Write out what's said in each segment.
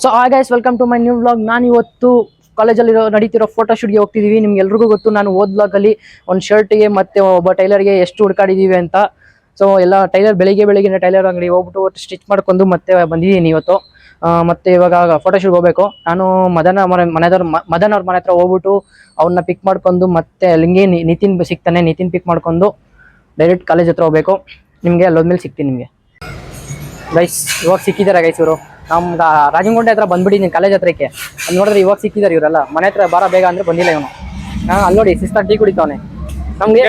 So guys welcome to my new vlog. ನಾನು ಇವತ್ತು ಕಾಲೇಜಲ್ಲಿ ನಡೀತಿರೋ ಫೋಟೋ ಶೂಟ್ಗೆ ಹೋಗ್ತಿದ್ದೀವಿ. ನಿಮ್ಗೆ ಎಲ್ರಿಗೂ ಗೊತ್ತು, ನಾನು ಓದ್ ಬ್ಲಾಗಲ್ಲಿ ಒಂದು ಶರ್ಟ್ಗೆ ಮತ್ತೆ ಒಬ್ಬ ಟೈಲರ್ಗೆ ಎಷ್ಟು ಹುಡುಕಾಡಿದ್ದೀವಿ ಅಂತ. ಸೊ ಎಲ್ಲ ಟೈಲರ್ ಬೆಳಿಗ್ಗೆ ಟೈಲರ್ ಅಂಗಡಿ ಹೋಗ್ಬಿಟ್ಟು ಸ್ಟಿಚ್ ಮಾಡ್ಕೊಂಡು ಮತ್ತೆ ಬಂದಿದ್ದೀನಿ ಇವತ್ತು. ಮತ್ತೆ ಇವಾಗ ಫೋಟೋ ಶೂಟ್ ಹೋಗ್ಬೇಕು. ನಾನು ಮದನ್ ಅವ್ರ ಮನೆ ಹತ್ರ ಹೋಗ್ಬಿಟ್ಟು ಅವ್ರನ್ನ ಪಿಕ್ ಮಾಡ್ಕೊಂಡು ಮತ್ತೆ ಅಲ್ಲಿಗೆ ನಿತಿನ್ ಸಿಗ್ತಾನೆ. ನಿತಿನ್ ಪಿಕ್ ಮಾಡ್ಕೊಂಡು ಡೈರೆಕ್ಟ್ ಕಾಲೇಜ್ ಹತ್ರ ಹೋಗ್ಬೇಕು. ನಿಮಗೆ ಅಲ್ಲೋದ್ಮೇಲೆ ಸಿಗ್ತೀನಿ ನಿಮಗೆ. ಗೈಸ್ ಇವಾಗ ಸಿಕ್ಕಿದ್ದಾರೆ ಗೈಸ್ ಇವರು. ನಮ್ಗೆ ರಾಜನಗುಂಟೆ ಹತ್ರ ಬಂದ್ಬಿಟ್ಟಿದ್ದೀನಿ ಕಾಲೇಜ್ ಹತ್ರಕ್ಕೆ. ಅಲ್ಲಿ ನೋಡಿದ್ರೆ ಇವಾಗ ಸಿಕ್ಕಿದ್ದಾರೆ ಇವರೆಲ್ಲ. ಮನೆ ಹತ್ರ ಬಾರ ಬೇಗ ಅಂದ್ರೆ ಬಂದಿಲ್ಲ ಇವನು. ಅಲ್ಲಿ ನೋಡಿ ಸಿಸ್ಟರ್ ಟೀ ಕುಡಿತಾವನೆ. ನಮ್ಗೆ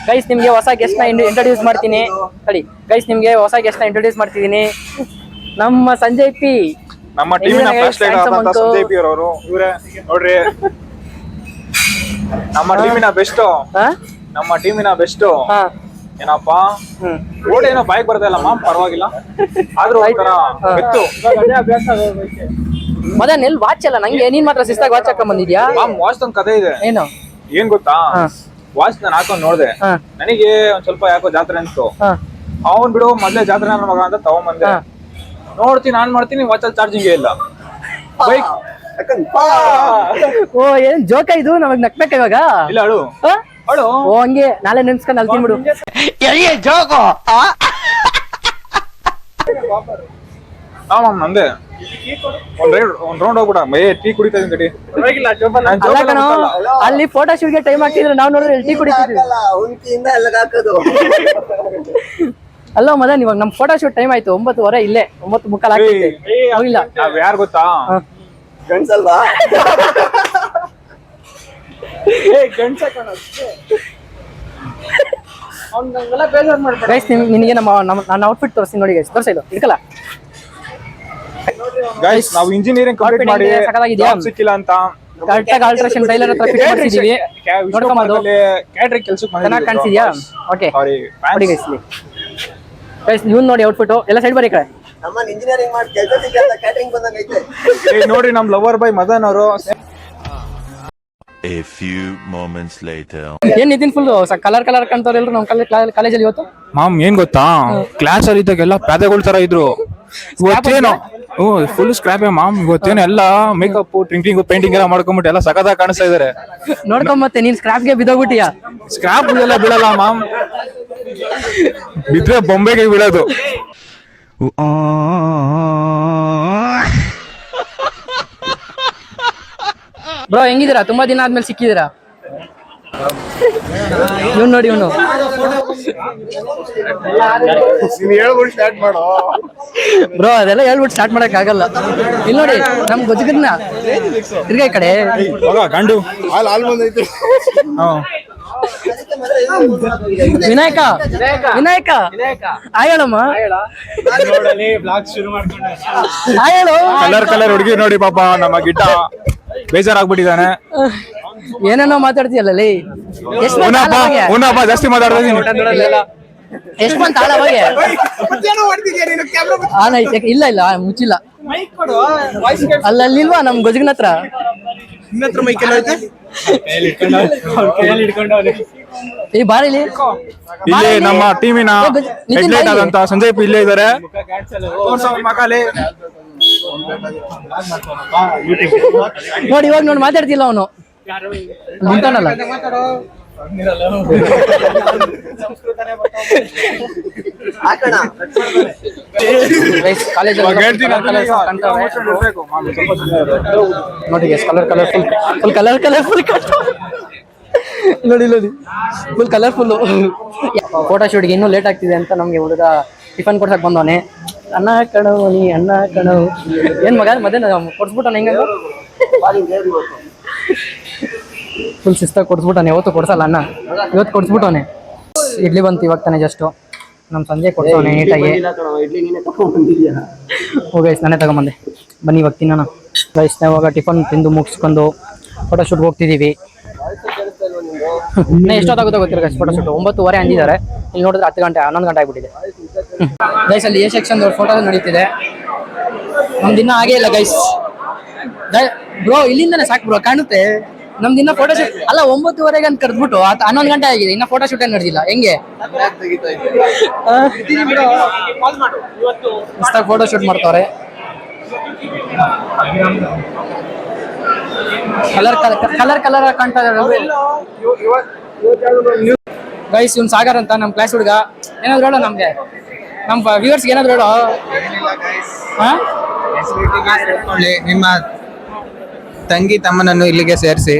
ಗೈಸ್ ನಿಮ್ಗೆ ಹೊಸ ಗೆಸ್ಟ್ ನ ಇಂಟ್ರೊಡ್ಯೂಸ್ ಮಾಡ್ತೀನಿ. ಸರಿ ಗೈಸ್ ನಿಮ್ಗೆ ಹೊಸ ಗೆಸ್ಟ್ ನ ಇಂಟ್ರೊಡ್ಯೂಸ್ ಮಾಡ್ತಿದ್ದೀನಿ. ನಮ್ಮ ಸಂಜಯ್ ಪಿ, ನಮ್ಮ ಟೀಮಿನ ಫಸ್ಟ್ ಲೈನ್ ಆದಂತ ಸಂಜಯ್ ಪಿ ಅವರು ಇವರೇ ನೋಡ್ರಿ. ನಮ್ಮ ಟೀಮಿನ ಬೆಸ್ಟ್ ಏನಪ್ಪಾ ಓಡೇನೋ ಬಾಯ್ಕ್ ಬರ್ತಾ ಇಲ್ಲ ಮಾಮ್, ಪರವಾಗಿಲ್ಲ ಆದ್ರೂ ಒಂಥರ ಬೆತ್ತು. ಮದನ್ ಎಲ್ಲಿ ವಾಚ್ ಅಲ್ಲ ನಂಗೆ, ನೀನ್ ಮಾತ್ರ ಶಿಸ್ತಾಗಿ ವಾಚ್ ಹಾಕೊಂಡ್ ಬಂದಿದ್ಯಾ? ಮಾಮ್ ವಾಚ್ ಒಂದು ಕಥೆ ಇದೆ. ಏನು ಏನ್ ಗೊತ್ತಾ, ವಾಚ್ ನಾನು ಹಾಕೊಂಡ್ ನೋಡ್ದೆ, ನನಗೆ ಒಂದ್ ಸ್ವಲ್ಪ ಯಾಕೋ ಜಾತ್ರೆ ಅನ್ಸ್ತು. ಅವನ್ ಬಿಡು ಮೊದ್ಲೇ ಜಾತ್ರೆ ನನ್ನ ಮಗ ಅಂತ ತಗೊಂಬಂದೆ. ನೋಡ್ತೀನಿ ನಾನ್ ಮಾಡ್ತೀನಿ, ವಾಚ್ ಅಲ್ಲಿ ಚಾರ್ಜಿಂಗ್ ಇಲ್ಲ. ಬೈಕ್ ಓ ಏನ್ ಜೋಕ ಇದು, ನಮಗ್ ನಕ್ಬೇಕ ಇವಾಗ. ಇಲ್ಲ ಅಳು ಅಳು. ಓ ಹಂಗೆ ನಾಳೆ ನೆನ್ಸ್ಕೊಂಡ್ ಅಲ್ಲಿ ತಿನ್ಬಿಡು. ನಂದೆ ಒಂದ್ ರೌಂಡ್ ಹೋಗ್ಬಿಡ. ಟೀ ಕುಡಿತಾ ಇದೀನಿ. ಅಲ್ಲಿ ಫೋಟೋ ಶೂಟ್ಗೆ ಟೈಮ್ ಹಾಕಿದ್ರೆ ನಾವ್ ನೋಡಿದ್ರೆ ಟೀ ಕುಡಿತಿದ್ವಿ. ಅಲ್ಲ ಮದನ್, ಇವಾಗ ನಮ್ ಫೋಟೋ ಶೂಟ್ ಟೈಮ್ ಆಯ್ತು. 9:15 ಇಲ್ಲೇ 9:45 ಆಗ್ತೈತೆ. ಹೋಗಿಲ್ಲ. ನಾವ್ ಯಾರು ಗೊತ್ತಾ, ಗಂಡ್ಸಲ್ವಾ? ನಿನಗೆ ನನ್ನ ಔಟ್ಫಿಟ್ ತೋರಿಸ್ತೀನಿ ನೋಡಿ ಗೈಸ್. ತೋರಿಸ ಇದು ಇಡ್ಕಲ್ಲ ಗೈಸ್. ನಾವು ಇಂಜಿನಿಯರಿಂಗ್ ಕಂಪ್ಲೀಟ್ ಮಾಡಿ ಜಾಬ್ ಸಿಕ್ಕಿಲ್ಲ ಅಂತ ಕರೆಕ್ಟಾಗಿ ಆಲ್ಟ್ರೇಷನ್ ಟೈಲರ್ ಹತ್ರ ಫಿಟ್ ಮಾಡ್ತಿದೀವಿ. ನೋಡ್ಕೊಂಬದು ಕ್ಯಾಟರಿಂಗ್ ಕೆಲಸಕ್ಕೆ ಚೆನ್ನಾಗಿ ಕಾಣಿಸಿದ್ಯಾ? ಓಕೆ ನೋಡಿ ಗೈಸ್. ಗೈಸ್ ಇವ್ನು ನೋಡಿ ಔಟ್ಫಿಟ್ ಎಲ್ಲ ಸೈಡ್ ಬರೀ ಕಡೆ. ನಮ್ಮ ಇಂಜಿನಿಯರಿಂಗ್ ಮಾಡಿ ಕೆಲಸ ಸಿಗಲ್ಲ, ಕ್ಯಾಟರಿಂಗ್ ಬಂದಂಗ ಐತೆ. ನೋಡಿ ನಮ್ ಲವರ್ ಬಾಯ್ ಮದನ್ ಅವರು. A few moments later. ಏನ್ ನಿತಿನ್ ಫುಲ್ ಕಲರ್ ಕಾಣ್ತಾರ ಎಲ್ರು ನಮ್ ಕಾಲೇಜಲ್ಲಿ ಇವತ್ತು. ಮಾಮ್ ಏನ್ ಗೊತ್ತಾ, ಕ್ಲಾಸ್ ಅಲ್ಲಿ ಇದ್ದಾಗೆಲ್ಲ ಪ್ಯಾದೆಗಳ ತರ ಇದ್ರು. ಇವತ್ತೇನು ಫುಲ್ ಸ್ಕ್ರಾಪ್ ಮಾಮ್. ಇವತ್ತೇನು ಎಲ್ಲ ಮೇಕಪ್ ಡ್ರಿಂಕಿಂಗ್ ಪೇಂಟಿಂಗ್ ಎಲ್ಲ ಮಾಡ್ಕೊಂಡ್ಬಿಟ್ಟು ಎಲ್ಲ ಸಖತ್ತಾಗಿ ಕಾಣಿಸ್ತಾ ಇದಾರೆ. ನೋಡ್ಕೊಂಬತ್ತೆ ನೀನ್ ಸ್ಕ್ರಾಪ್ಗೆ ಬಿದ್ದೋಗ್ಬಿಟ್ಟಿಯಾ? ಸ್ಕ್ರಾಪ್ ಎಲ್ಲ ಬೀಳಲ್ಲ ಮಾಮ್, ಬಿದ್ರೆ ಬೊಂಬೆಗೆ ಬೀಳೋದು. ಬ್ರೋ ಹೆಂಗಿದ್ದೀರಾ? ತುಂಬಾ ದಿನ ಆದ್ಮೇಲೆ ಸಿಕ್ಕಿದ್ದೀರಾ. ಇವ್ನು ನೋಡಿ ಇವನು. ಬ್ರೋ ಅದೆಲ್ಲ ಹೇಳ್ಬಿಟ್ಟು ಸ್ಟಾರ್ಟ್ ಮಾಡಕ್ ಆಗಲ್ಲ. ಇಲ್ಲಿ ನೋಡಿ ನಮ್ ಗೊಜ್ಜಗನ್ನ ತಿರ್ಗಾ ಈ ಕಡೆ ಗಂಡು ವಿನಾಯಕ ಆಯಳಮ್ಮ ಆಯಳು. ಕಲರ್ ಹುಡುಗಿ ನೋಡಿ ಪಾಪ ನಮ್ಮ ಗಿಟ್ಟ ಬೇಜಾರಾಗ್ಬಿಟ್ಟಿದ್ದಾನೆ. ಏನೇನೋ ಮಾತಾಡ್ತೀಯಲ್ಲ. ಜಾಸ್ತಿ ಮಾತಾಡ್ತೀನಿ. ಎಷ್ಟು ಬಂತ ಆಳವಾಗಿ? ಇಲ್ಲ ಮುಚ್ಚಿಲ್ಲ. ಅಲ್ಲಿಲ್ವಾ ನಮ್ ಗೊಜಗನ ಹತ್ರ? ಈ ಬಾರಿ ಇಲ್ಲಿ ನಮ್ಮ ಟೀಮಿನ ಹೆಡ್ಲೈಟ್ ಆದಂತ ಸಂಜಯ್ ಪಿ ಇಲ್ಲೇ ಇದ್ದಾರೆ. ನೋಡಿ ಇವಾಗ ನೋಡಿ ಮಾತಾಡ್ತಿಲ್ಲ ಅವನು. ನಿಂತಾನಲ್ಲ. ನೋಡಿ ಕಲರ್ಫುಲ್ ನೋಡಿ ಫುಲ್ ಕಲರ್ಫುಲ್. ಫೋಟೋ ಶೂಟ್ಗೆ ಇನ್ನೂ ಲೇಟ್ ಆಗ್ತಿದೆ ಅಂತ ನಮ್ಗೆ ಹುಡುಗ ಟಿಫನ್ ಕೊಡ್ಸಕ್ ಬಂದವನೆ. ಅನ್ನ ಕಣವು ನೀ ಅನ್ನ ಕಣವು. ಏನ್ ಮಗ ಮಧ್ಯಾಹ್ನ ಕೊಡ್ಸ್ಬಿಟ್ಟಾನೆ ಹೆಂಗ? ಫುಲ್ ಶಿಸ್ತಾಗಿ ಕೊಡ್ಸ್ಬಿಟ್ಟಾನೆ. ಯಾವತ್ತು ಕೊಡ್ಸಲ್ಲ ಅನ್ನ, ಇವತ್ತು ಕೊಡ್ಸ್ಬಿಟ್ಟವನೆ. ಇಡ್ಲಿ ಬಂತು ಇವಾಗ ತಾನೆ ಜಸ್ಟ್. ನಮ್ಮ ಸಂಜೆ ಕೊಡ್ಸವನೆ ನೀಟಾಗಿ. ಗೈಸ್ ನಾನೇ ತಗೊಂಬಂದೆ, ಬನ್ನಿ ಇವಾಗ ತಿನ್ನೋಣ. ಗೈಸ್ ಇವಾಗ ಟಿಫನ್ ತಿಂದು ಮುಗಿಸ್ಕೊಂಡು ಫೋಟೋ ಶೂಟ್ಗೆ ಹೋಗ್ತಿದ್ದೀವಿ. ಇನ್ನೂ ಎಷ್ಟೊತ್ತಾಗುತ್ತೋ ಗೊತ್ತಿಲ್ಲ ಗೈಸ್. Photo shoot 9:15 ಅಂದಿದ್ದಾರೆ. ಇಲ್ಲಿ ನೋಡಿದ್ರೆ 10 ಗಂಟೆ 11 ಗಂಟೆ ಆಗ್ಬಿಟ್ಟಿದೆ. ಗೈಸ್ ಅಲ್ಲಿ ಎ ಸೆಕ್ಷನ್ ಫೋಟೋ ನಡೀತಿದೆ. ನಮ್ದಿನ್ನ ಆಗೇ ಇಲ್ಲ ಗೈಸ್. ಬ್ರೋ ಇಲ್ಲಿಂದಾನೆ ಸಾಕು ಬ್ರೋ, ಕಾಣುತ್ತೆ ನಮ್ದಿನ್ನ ಫೋಟೋ ಶೂಟ್ ಅಲ್ಲ. 9:15 ಅಂತ ಕರೆದ್ಬಿಟ್ಟು 11 ಗಂಟೆ ಆಗಿದೆ, ಇನ್ನ ಫೋಟೋ ಶೂಟ್ ಏನ್ ನಡೆದಿಲ್ಲ. ಹೆಂಗೆ ಫೋಟೋ ಶೂಟ್ ಮಾಡ್ತಾವ್ರೆ. ಕಲರ್ ಕಾಣ್ತಾ ಇದ್ದಾರೆ ಗೈಸ್. ಇವ್ನು ಸಾಗರ್ ಅಂತ ನಮ್ಮ ಕ್ಲಾಸ್ ಹುಡುಗ. ಏನಾದ್ರು ಹೇಳೋ ನಮ್ಗೆ, ನಮ್ಮ ವ್ಯೂವರ್ಸ್ಗೆ ಏನಾದ್ರು ಹೇಳೋ. ನಿಮ್ಮ ತಂಗಿ ತಮ್ಮನನ್ನು ಇಲ್ಲಿಗೆ ಸೇರಿಸಿ.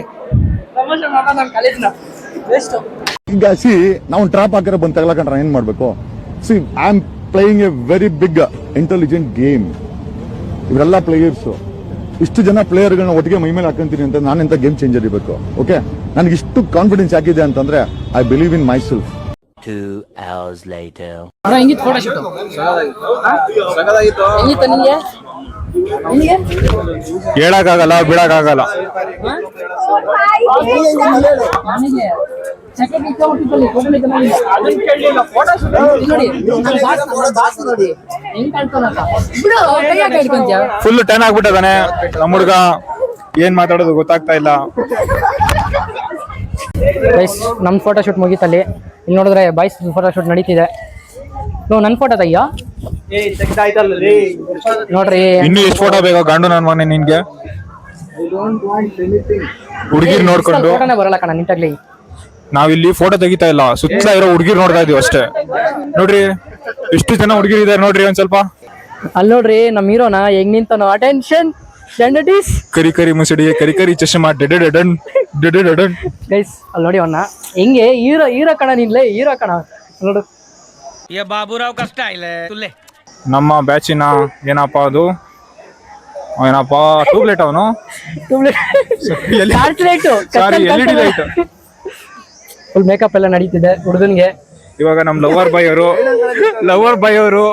ಈಗ ನಾವು ಟ್ರಾಪ್ ಹಾಕಿರೋ ಬಂದು ತಗೊಳಕಂಡ್ರೆ ಏನ್ ಮಾಡ್ಬೇಕು? See I am playing a very big intelligent game. ಇವರೆಲ್ಲ ಪ್ಲೇಯರ್ಸ್, ಇಷ್ಟು ಜನ ಪ್ಲೇಯರ್ಗಳನ್ನ ಒಟ್ಟಿಗೆ ಮೈ ಮೇಲೆ ಹಾಕೊಂತೀನಿ ಅಂತ ನಾನೆಂತ ಗೇಮ್ ಚೇಂಜರ್ ಇರಬೇಕು. ಓಕೆ, ನನಗೆ ಇಷ್ಟು ಕಾನ್ಫಿಡೆನ್ಸ್ ಯಾಕಿದೆ ಅಂತಂದ್ರೆ I believe in my self. 2 hours later. ಹೆಂಗಿತ್ತು ಫೋಟೋ ಶೂಟ್? ಹೆಂಗಿತ್ತು ನಿಂಗೆ? ಹೇಳಕ್ಕಾಗಲ್ಲ, ಬಿಡಕ್ಕಾಗಲ್ಲ. ಫುಲ್ ಟರ್ನ್ ಆಗ್ಬಿಟ್ಟದಾನೆ ನಮ್ಮ ಹುಡುಗ. ಏನ್ ಮಾತಾಡೋದು ಗೊತ್ತಾಗ್ತಾ ಇಲ್ಲ. ನಮ್ ಫೋಟೋ ಶೂಟ್ ಮುಗೀತಲ್ಲಿ. ಇಲ್ಲಿ ನೋಡಿದ್ರೆ ಬಾಯ್ಸ್ ಫೋಟೋ ಶೂಟ್ ನಡೀತಿದೆ. ನನ್ ಫೋಟೋ ತೆಗಿಯ ನೋಡ್ರಿ. ಇನ್ನು ಎಷ್ಟು ಫೋಟೋ ಬೇಕು ಗಂಡು ನನ್ ಮನೆ ನಿನ್ಗೆ? ಹುಡುಗಿರ್ ನೋಡ್ಕೊಂಡು ಫೋಟೋನೇ ಬರಲ್ಲ ಕಣ ನಿಂತಾಗ್ಲಿ. ನಾವಿಲ್ಲಿ ಫೋಟೋ ತೆಗಿತಾ ಇಲ್ಲ, ಸುತ್ತ ಇರೋ ಹುಡುಗಿರ್ ನೋಡ್ತಾ ಇದೀವಿ ಅಷ್ಟೇ. ನೋಡ್ರಿ ಎಷ್ಟು ಜನ ಹುಡುಗಿರ್ ಇದಾರೆ ನೋಡ್ರಿ ಒಂದ್ ಸ್ವಲ್ಪ. ಅಲ್ಲಿ ನೋಡ್ರಿ ನಮ್ ಹೀರೋನ ಹೆಂಗ್ ನಿಂತಾನೋ. ಅಟೆನ್ಷನ್ ಕರಿ ಕರಿ ಮುಸುಡಿ, ಕರಿ ಕರಿ ಚಶ್ಮಾ, ಡೆಡನ್. ಗೈಸ್ ಅಲ್ಲಿ ನೋಡಿ ಅವನ್ನ ಹೆಂಗೆ ಹೀರೋ ಕಣ ನಿನ್ಲೆ, ಹೀರೋ ಕಣ ನೋಡು. ಬಾಬುರಾವ್ ಕಷ್ಟ ಇಲ್ಲ ತುಲ್ಲೆ. ನಮ್ಮ ಬ್ಯಾಚಿನ ಏನಪ್ಪಾ ಅದು, ಏನಪ್ಪಾ ಟ್ಯೂಬ್ಲೈಟ್ ಅವನು. ಸಾರಿ, LED ಲೈಟ್. ಫುಲ್ ಮೇಕಪ್ ಎಲ್ಲ ನಡೀತಿದೆ ಹುಡುಗನ್ಗೆ. ಇವಾಗ ನಮ್ ಲವರ್ ಬಾಯ್ ಅವರು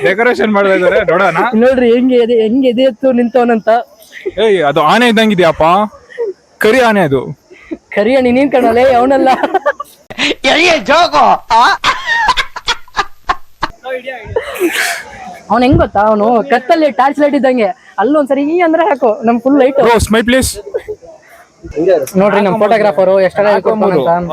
ಡೆಕೋರೇಷನ್ ಮಾಡ್ತಾ ಇದಾರೆ. ನೋಡೋಣ ನೋಡ್ರಿ ಹೆಂಗೆ ಎದೆ ಎತ್ತು ನಿಂತವನಂತ. ಏಯ್ ಅದು ಆನೆ ಇದ್ದಂಗಿದ್ಯಪ್ಪ, ಕರಿ ಆನೆ ಅದು. ಕರಿ ಅಣ್ಣಿ ನೀನ್ ಕಣಲೆ, ಅವನಲ್ಲ. ಅವನ್ ಹೆಂಗ್ ಗೊತ್ತಾ, ಅವನು ಕತ್ತಲ್ಲಿ ಟಾರ್ಚ್ ಲೈಟ್ ಇದ್ದಂಗೆ. ಅಲ್ಲೊಂದ್ಸರಿ ಈ ಅಂದ್ರೆ ಹಾಕು ನಮ್ ಫುಲ್ ಲೈಟ್. Smile please. ನೋಡ್ರಿ ನಮ್ ಫೋಟೋಗ್ರಾಫರ್ ಎಷ್ಟೆಲ್ಲ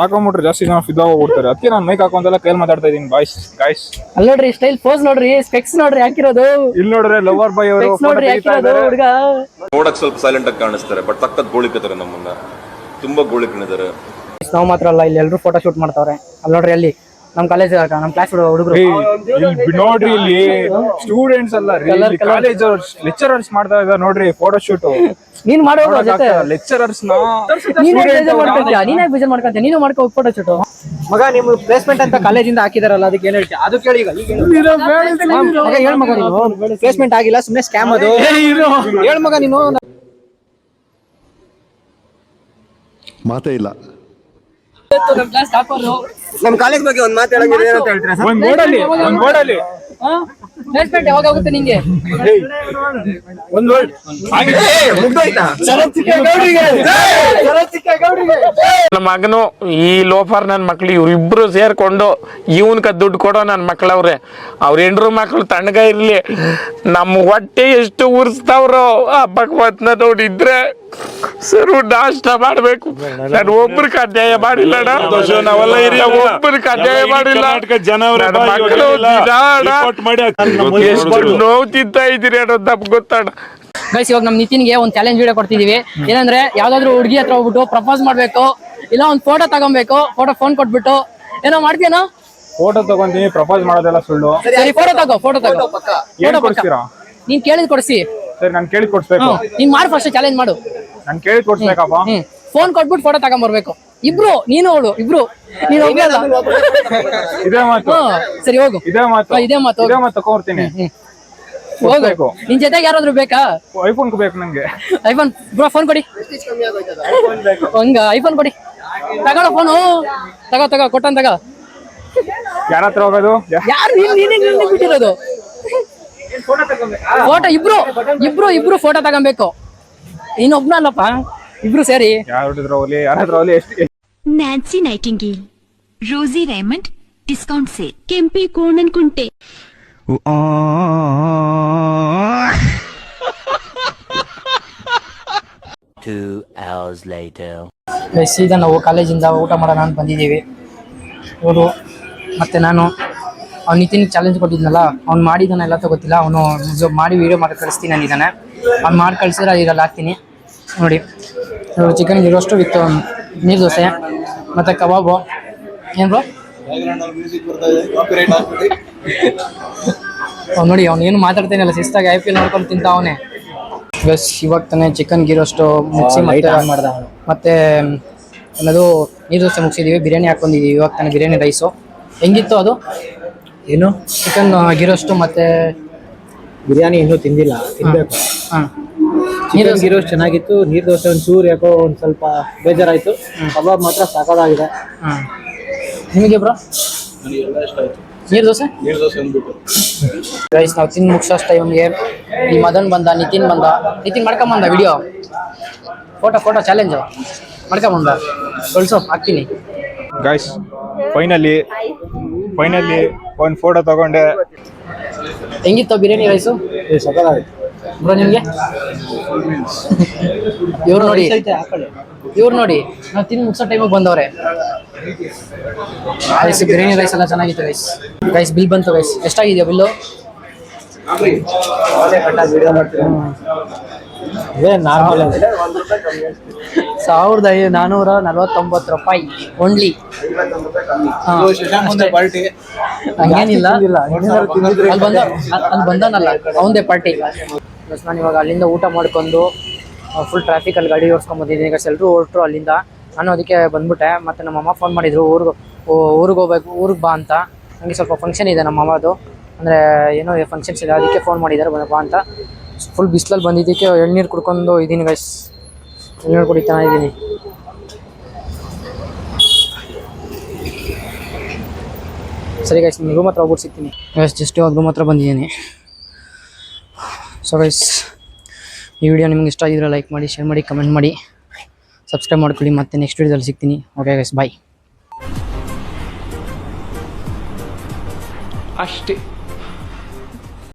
ಹಾಕೊಂಡ್ಬಿಟ್ರೆ ಜಾಸ್ತಿ ಜನ ಫಿದಾ ಹೋಗ್ಬಿಡ್ತಾರೆ. ಅದಕ್ಕೆ ನಾನು ಮೈಕ್ ಹಾಕೊಂತೆಲ್ಲ ಕೈಲಿ ಮಾತಾಡ್ತಾ ಇದೀನಿ. ಗಾಯ್ಸ್ ಅಲ್ಲಿ ನೋಡ್ರಿ ಸ್ಟೈಲ್ ಪೋಸ್ ನೋಡ್ರಿ, ಸ್ಪೆಕ್ಸ್ ನೋಡ್ರಿ ಹಾಕಿರೋದು. ಇಲ್ಲಿ ನೋಡ್ರಿ ಲವರ್ ಬಾಯ್ ಅವರು ನೋಡ್ರಿ ಹಾಕಿರೋದು ಹುಡುಗ. ನೋಡಕ್ ಸ್ವಲ್ಪ ಸೈಲೆಂಟ್ ಆಗಿ ಕಾಣಿಸ್ತಾರೆ, ಬಟ್ ಸಖತ್ ಗೋಳಿಕತಾರೆ, ನಮ್ಮನ್ನ ತುಂಬಾ ಗೋಳಿಕೊಂಡಿದ್ದಾರೆ. ನಾವು ಮಾತ್ರ ಅಲ್ಲ, ಇಲ್ಲಿ ಎಲ್ರು ಫೋಟೋ ಶೂಟ್ ಮಾಡ್ತಾವ್ರೆ. ಅಲ್ಲಿ ನೋಡ್ರಿ ಅಲ್ಲಿ ನಮ್ ಕಾಲೇಜ್ ನಮ್ ಕ್ಲಾಸ್ ಹುಡುಗರು ನೋಡ್ರಿ. ಇಲ್ಲಿ ಸ್ಟೂಡೆಂಟ್ಸ್ ಅಲ್ಲ, ಕಾಲೇಜ್ ಲೆಕ್ಚರರ್ಸ್ ಮಾಡ್ತಾ ಇದಾರೆ ನೋಡ್ರಿ ಫೋಟೋ ಶೂಟ್. ನೀನ್ ಮಾಡೋ ಜೊತೆ ಲೆಕ್ಚರರ್ಸ್ ನೀನೇ ಬೇಜಾರ್ ಮಾಡ್ಕೊಂತೀಯ, ನೀನು ಮಾಡ್ಕೋ ಫೋಟೋ ಶೂಟ್. ಮಗ ನಿಮ್ ಪ್ಲೇಸ್ಮೆಂಟ್ ಅಂತ ಕಾಲೇಜಿಂದ ಹಾಕಿದಾರಲ್ಲ, ಅದಕ್ಕೆ ಏನ್ ಹೇಳ್ತೀಯ? ಅದು ಕೇಳಿ. ಈಗ ಹೇಳ್ ಮಗ, ನೀನು ಪ್ಲೇಸ್ಮೆಂಟ್ ಆಗಿಲ್ಲ, ಸುಮ್ನೆ ಸ್ಕ್ಯಾಮ್ ಅದು. ಹೇಳ್ ಮಗ ನೀನು. ಮಾತೇ ಇಲ್ಲ. ನಮ್ ಕಾಲೇಜ್ ಬಗ್ಗೆ ಒಂದ್ ಮಾತಾಡಂಗಿಲ್ಲ, ಏನಂತ ಹೇಳ್ತೀರಾ ಸರ್? ಒಂದ್ ಬೋರ್ಡಲ್ಲಿ ಪ್ಲೇಸ್ಮೆಂಟ್ ಯಾವಾಗ ಆಗುತ್ತೆ ನಿಂಗೆ? ಒಂದ್ ವರ್ಡ್ ನನ್ನ ಮಗನು ಈ ಲೋಫರ್ ನನ್ನ ಮಕ್ಳು ಇವ್ರಿಬ್ರು ಸೇರ್ಕೊಂಡು ಇವನ್ಕ ದುಡ್ಡು ಕೊಡೋ ನನ್ನ ಮಕ್ಳವ್ರೆ. ಅವ್ರ ಹೆಂಡ್ರು ಮಕ್ಳು ತಣ್ಣಗ ಇರ್ಲಿ, ನಮ್ಮ ಹೊಟ್ಟೆ ಎಷ್ಟು ಉರ್ಸ್ತಾವ್ರೋ ಆ ಭಗವತ್ನ ನೋಡಿದ್ರೆ ಸರ್ ನಾಷ್ಟ ಮಾಡ್ಬೇಕು. ನಾನು ಒಬ್ರಿಗೆ ಅನ್ಯಾಯ ಮಾಡಿಲ್ಲ, ಒಬ್ರಿಗೆ ಅನ್ಯಾಯ ಮಾಡಿಲ್ಲ. ಎಷ್ಟು ನೋವು ತಿಂತಾ ಇದೀರಿ ಅನ್ನೋದು ನಮ್ಗೆ ಗೊತ್ತಾಡ. ಗೈಸ್ ಇವಾಗ ನಮ್ ನಿತಿನ್ಗೆ ಒಂದ್ ಚಾಲೆಂಜ್ ವಿಡಿಯೋ ಕೊಡ್ತಿದೀವಿ. ಏನಂದ್ರೆ ಯಾವ್ದಾದ್ರು ಹುಡುಗಿ ಹತ್ರ ಹೋಗ್ಬಿಟ್ಟು ಪ್ರಪೋಸ್ ಮಾಡ್ಬೇಕು, ಇಲ್ಲ ಒಂದ್ ಫೋಟೋ ತಗೊಬೇಕು. ಫೋನ್ ಕೊಟ್ಬಿಟ್ಟು ಏನೋ ಮಾಡ್ತೀನೋ. ಫೋಟೋ ತಗೊಂತೀನಿ, ಪ್ರಪೋಸ್ ಮಾಡೋದೆಲ್ಲ ಸುಳ್ಳು. ಸರಿ ಫೋಟೋ ತಗೋ. ಏನ್ ಕೊಡ್ತೀರಾ? ನೀನ್ ಕೇಳಿದ್ ಕೊಡ್ಸಿ. ಸರಿ ನಾನು ಕೇಳಿ ಕೊಡ್ಸ್ಬೇಕು. ನೀನ್ ಮಾಡಿ ಫಸ್ಟ್ ಚಾಲೆಂಜ್ ಮಾಡು. ನಾನು ಕೇಳಿ ಕೊಡ್ಸ್ಬೇಕಪ್ಪ. ಫೋನ್ ಕೊಟ್ಬಿಟ್ಟು ಫೋಟೋ ತಗೊಂಡ್ಬರ್ಬೇಕು. ಇಬ್ರು, ನೀನು ಅವಳು ಇಬ್ರು. ನೀನು ಹೋಗಲ್ಲ. ಇದೇ ಮಾತು. ಸರಿ ಹೋಗು. ಇದೇ ಮಾತು ತಗೊಂಡ್ತೀನಿ. ಹೋಗು. ನಿನ್ ಜೊತೆಗೆ ಯಾರಾದ್ರೂ ಬೇಕಾ? ಐಫೋನ್ ಬೇಕು ನಂಗೆ. ಐಫೋನ್ ಬ್ರೋ, ಫೋನ್ ಕೊಡಿ. ಹಂಗ ಐಫೋನ್ ಕೊಡಿ. ತಗೊಳ್ಳೋ ಫೋನು. ತಗೋ ಕೊಟ್ಟನ್ ತಗೋ. ಯಾರ ಹತ್ರ ಹೋಗೋದು? ಯಾರು ನೀನೇ ಬಿಟ್ಟಿರೋದು? ಫೋಟೋ ಇಬ್ರು ಫೋಟೋ ತಗೊಬೇಕು. ಇನ್ನೊಬ್ನ ಅಲ್ಲಪ್ಪ, ಇಬ್ರು ಸೇರಿ. ನ್ಯಾನ್ಸಿ ನೈಟಿಂಗೇಲ್, ರೋಸಿ ರೇಮಂಡ್ ಡಿಸ್ಕೌಂಟ್ ಸೇಲ್, ಕೆಂಪಿ ಕೋಣನ್ ಕುಂಟೆ. 2 hours later. ಈಗ ನಾವು ಕಾಲೇಜಿಂದ ಊಟ ಮಾಡೋಣ ಅಂತ ಬಂದಿದ್ದೀವಿ. ಇವರು ಮತ್ತೆ ನಾನು. ಅವ್ನು ನಿತಿನ್ ಚಾಲೆಂಜ್ ಕೊಟ್ಟಿದ್ನಲ್ಲ ಅವ್ನು ಮಾಡಿದ್ದಾನೆ ಎಲ್ಲ ಗೊತ್ತಿಲ್ಲ, ಅವನು ಮಾಡಿ ವೀಡಿಯೋ ಮಾಡಿ ಕಳಿಸ್ತೀನಿ ಅಂದಿದ್ದಾನೆ. ಅವ್ನು ಮಾಡಿ ಕಳಿಸಿದ್ರೆ ಇದರಲ್ಲಿ ಹಾಕ್ತೀನಿ ನೋಡಿ. ಚಿಕನ್ ಗೀ ರೋಸ್ಟು ವಿತ್ ನೀರು ದೋಸೆ ಮತ್ತು ಕಬಾಬು. ಏನು ಬ್ರೋ ಅವ್ನು ನೋಡಿ, ಅವ್ನು ಏನು ಮಾತಾಡ್ತೇನಲ್ಲ ಶಿಸ್ತಾಗಿ ಐ ಪಿ ಎಲ್ ನೋಡ್ಕೊಂಡು ತಿಂತ ಅವನೇ. ಬಸ್ ಇವಾಗ ತಾನೇ ಚಿಕನ್ ಗೀ ರೋಸ್ಟು ಮುಗಿಸಿ ಮತ್ತೆ ಅನ್ನೋದು ನೀರು ದೋಸೆ ಮುಗಿಸಿದ್ದೀವಿ, ಬಿರಿಯಾನಿ ಹಾಕ್ಕೊಂಡಿದ್ದೀವಿ ಇವಾಗ ತಾನೇ. ಬಿರಿಯಾನಿ ರೈಸು ಹೆಂಗಿತ್ತು ಅದು? ಏನು ಚಿಕನ್ ಗೀ ರೋಸ್ಟು ಮತ್ತು ಬಿರಿಯಾನಿ ಇನ್ನೂ ತಿಂದಿಲ್ಲ, ತಿನ್ಬೇಕು. ಹಾಂ ಚಿಕನ್ ಗೀ ರೋಸ್ಟ್ ಚೆನ್ನಾಗಿತ್ತು. ನೀರು ದೋಸೆ ಒಂಚೂರು ಯಾಕೋ ಒಂದು ಸ್ವಲ್ಪ ಬೇಜಾರಾಯಿತು. ಕಬಾಬ್ ಮಾತ್ರ ಸಾಕಾಗಿದೆ. ಹಾಂ ನಿಮಗೆ ಬ್ರೋ ನೀರು ದೋಸೆ ರೈಸ್ ನಾವು ತಿಂದು ಮುಗಿಸೋ ಟೈಮ್ಗೆ ಈ ಮದನ್ ಬಂದ, ನಿತಿನ್ ಮಾಡ್ಕೊಂಬಂದ ವಿಡಿಯೋ ಫೋಟೋ ಚಾಲೆಂಜು ಮಾಡ್ಕೊಂಬಂದ. ಕಳ್ಸೋ ಹಾಕ್ತೀನಿ ಗೈಸ್. ಫೈನಲಿ ಒಂದು ಫೋಟೋ ತಗೊಂಡೆ. ಹೆಂಗಿತ್ತು ಬಿರಿಯಾನಿ ರೈಸು ಬ್ರೋ ನಿಮಗೆ? ಇವ್ರು ನೋಡಿ ನಾವು ತಿಂದು ಮುಗಿಸೋ ಟೈಮಿಗೆ ಬಂದವ್ರೆ. ರೈಸ್ ಬಿರಿಯಾನಿ ರೈಸ್ ಎಲ್ಲ ಚೆನ್ನಾಗಿತ್ತು ಗೈಸ್. ಬಿಲ್ ಬಂತು ಗೈಸ್. ಎಷ್ಟಾಗಿದೆಯಾ ಬಿಲ್ಲು? ₹1449 ಓನ್ಲಿ. ಹಂಗೇನಿಲ್ಲ, ಅಲ್ಲಿ ಬಂದನಲ್ಲ ಅವಂದೇ ಪಾರ್ಟಿ. ಬಸ್ ನಾನು ಇವಾಗ ಅಲ್ಲಿಂದ ಊಟ ಮಾಡ್ಕೊಂಡು ಫುಲ್ ಟ್ರಾಫಿಕಲ್ಲಿ ಗಾಡಿ ಓಡಿಸ್ಕೊಂಬಂದಿದ್ದೀನಿ. ಈಗ ಎಲ್ಲರೂ ಹೊರಟ್ರು ಅಲ್ಲಿಂದ. ನಾನು ಅದಕ್ಕೆ ಬಂದ್ಬಿಟ್ಟೆ. ಮತ್ತು ನಮ್ಮ ಅಮ್ಮ ಫೋನ್ ಮಾಡಿದ್ರು ಊರಿಗೆ ಹೋಗ್ಬೇಕು, ಊರಿಗೆ ಬಾ ಅಂತ. ನನಗೆ ಸ್ವಲ್ಪ ಫಂಕ್ಷನ್ ಇದೆ ನಮ್ಮ ಅಮ್ಮದು, ಅಂದರೆ ಏನೋ ಫಂಕ್ಷನ್ಸ್ ಇದೆ, ಅದಕ್ಕೆ ಫೋನ್ ಮಾಡಿದ್ದಾರೆ ಬಾ ಅಂತ. ಫುಲ್ ಬಿಸಿಲಲ್ಲಿ ಬಂದಿದ್ದಕ್ಕೆ ಎಳ್ನೀರು ಕುಡ್ಕೊಂಡು ಇದ್ದೀನಿ ಗೈಸ್. ಎಳ್ನೀರು ಕುಡಿತಾನೆ ಇದ್ದೀನಿ. ಸರಿ ಗೈಸ್, ನಿಮ್ಮ ರೂಮ್ ಹತ್ರ ಹೋಗ್ಬಿಟ್ಟು ಸಿಗ್ತೀನಿ ಗೈಸ್. ಜಸ್ಟ್ ಇವಾಗ ರೂಮ್ ಹತ್ರ ಬಂದಿದ್ದೀನಿ. ಸೊ ಗೈಸ್, ಈ ವಿಡಿಯೋ ನಿಮ್ಗೆ ಇಷ್ಟ ಆಗಿದ್ರೆ ಲೈಕ್ ಮಾಡಿ, ಶೇರ್ ಮಾಡಿ, ಕಮೆಂಟ್ ಮಾಡಿ, ಸಬ್ಸ್ಕ್ರೈಬ್ ಮಾಡ್ಕೊಳ್ಳಿ. ಮತ್ತೆ ನೆಕ್ಸ್ಟ್ ವಿಡಿಯೋದಲ್ಲಿ ಸಿಗ್ತೀನಿ. ಓಕೆ ಗೈಸ್, ಬಾಯ್. ಅಷ್ಟೇ.